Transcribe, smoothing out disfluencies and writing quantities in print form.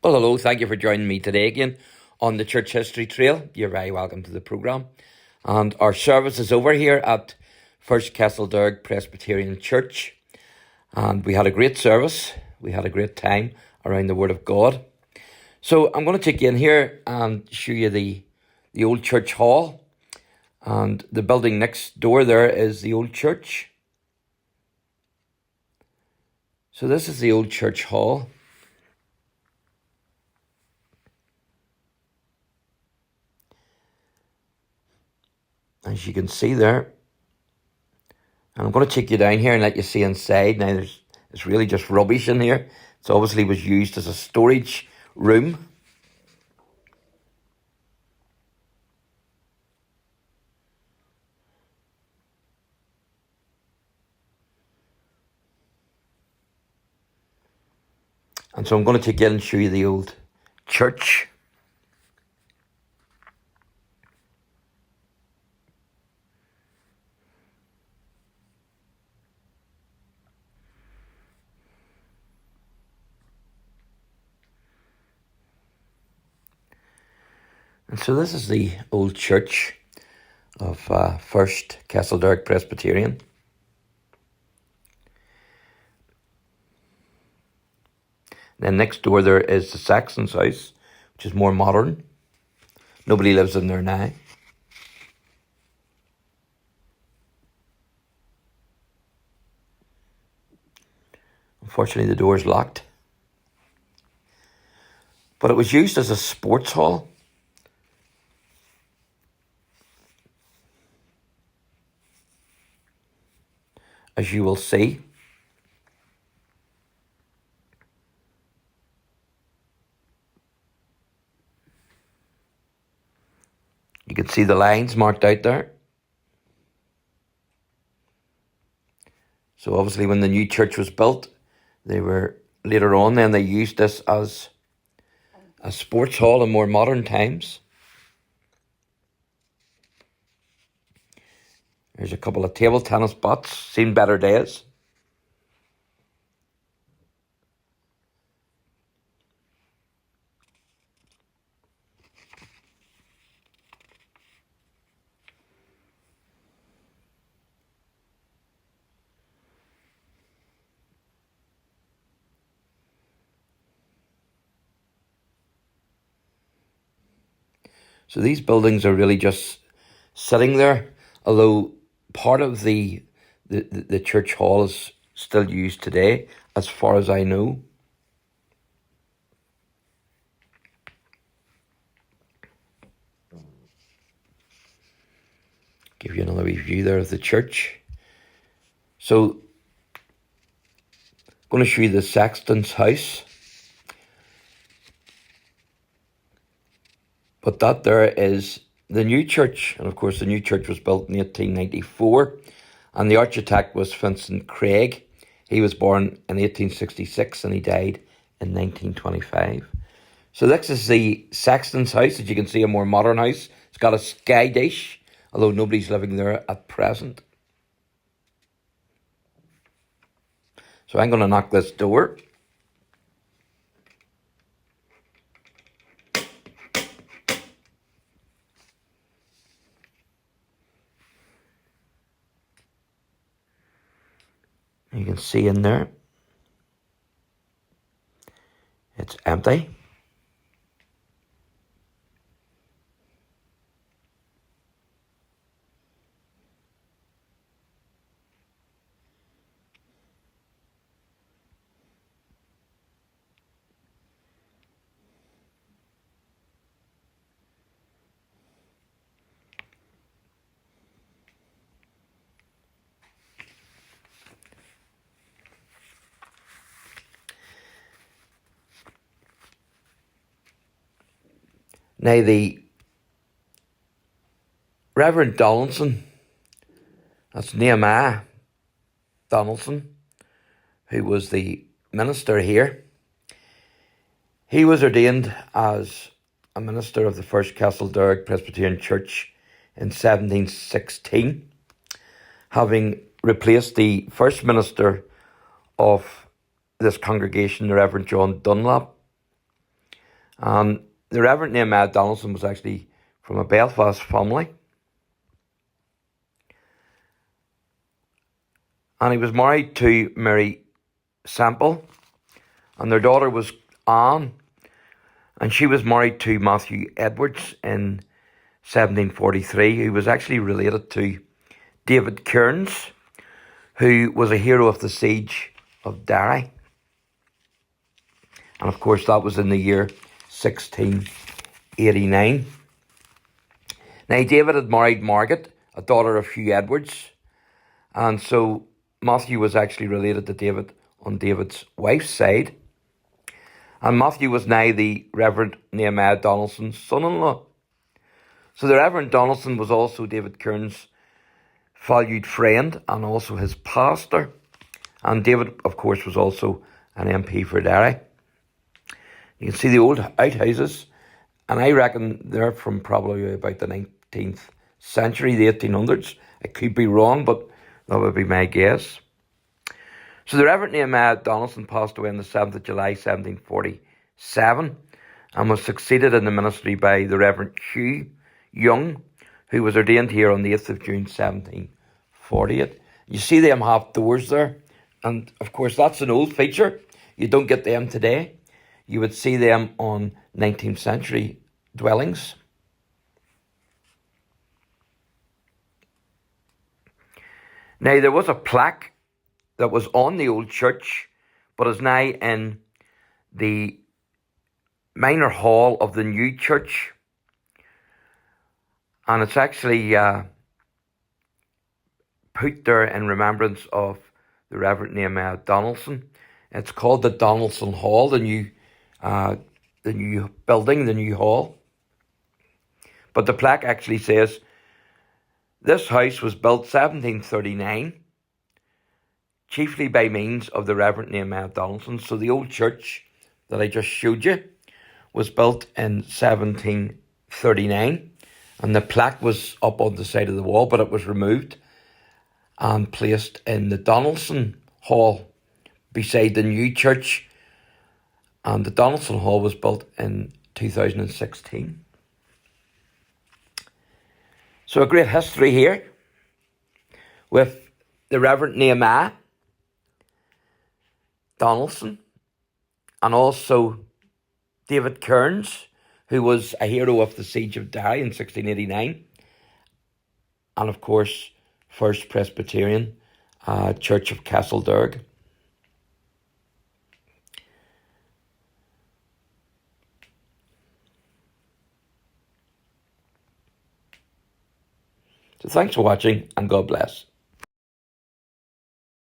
Well, hello, thank you for joining me today again on the Church History Trail. You're very welcome to the programme. And our service is over here at First CASTLEDERG Presbyterian Church. And we had a great service. We had a great time around the Word of God. So I'm going to take you in here and show you the old church hall. And the building next door there is the old church. So this is the old church hall. As you can see there. And I'm going to take you down here and let you see inside. Now, it's really just rubbish in here. It obviously was used as a storage room. And so I'm going to take you in and show you the old church. And so this is the old church of First CASTLEDERG Presbyterian. Then next door there is the Saxon's house, which is more modern. Nobody lives in there now. Unfortunately, the door is locked. But it was used as a sports hall. As you will see. You can see the lines marked out there. So obviously when the new church was built, later on they used this as a sports hall in more modern times. There's a couple of table tennis spots, seen better days. So these buildings are really just sitting there, although part of the church hall is still used today, as far as I know. Give you another review there of the church. So, I'm going to show you the sexton's house. But that there is the new church. And of course, the new church was built in 1894. And the architect was Vincent Craig. He was born in 1866 and he died in 1925. So this is the sexton's house. As you can see, a more modern house. It's got a sky dish, although nobody's living there at present. So I'm going to knock this door. You can see in there, it's empty. Now, the Reverend Donaldson, that's Nehemiah Donaldson, who was the minister here. He was ordained as a minister of the First CASTLEDERG Presbyterian Church in 1716, having replaced the first minister of this congregation, the Reverend John Dunlop. And the Reverend Nehemiah Donaldson was actually from a Belfast family. And he was married to Mary Sample, and their daughter was Anne, and she was married to Matthew Edwards in 1743, who was actually related to David Kearns, who was a hero of the siege of Derry. And of course, that was in the year 1689. Now, David had married Margaret, a daughter of Hugh Edwards, and so Matthew was actually related to David on David's wife's side. And Matthew was now the Reverend Nehemiah Donaldson's son-in-law. So the Reverend Donaldson was also David Kearns' valued friend and also his pastor. And David, of course, was also an MP for Derry. You can see the old outhouses, and I reckon they're from probably about the 19th century, the 1800s. I could be wrong, but that would be my guess. So the Reverend Nehemiah Donaldson passed away on the 7th of July 1747 and was succeeded in the ministry by the Reverend Hugh Young, who was ordained here on the 8th of June 1748. You see them half doors there, and of course that's an old feature. You don't get them today. You would see them on 19th century dwellings. Now, there was a plaque that was on the old church, but is now in the minor hall of the new church. And it's actually put there in remembrance of the Reverend Nehemiah Donaldson. It's called the Donaldson Hall, the new building, the new hall. But the plaque actually says, "This house was built 1739, chiefly by means of the Reverend Nehemiah Donaldson." So the old church that I just showed you was built in 1739, and the plaque was up on the side of the wall, but it was removed and placed in the Donaldson Hall beside the new church, and the Donaldson Hall was built in 2016. So a great history here with the Reverend Nehemiah Donaldson, and also David Kearns, who was a hero of the siege of Derry in 1689, and of course First Presbyterian Church of CASTLEDERG. So thanks for watching, and God bless.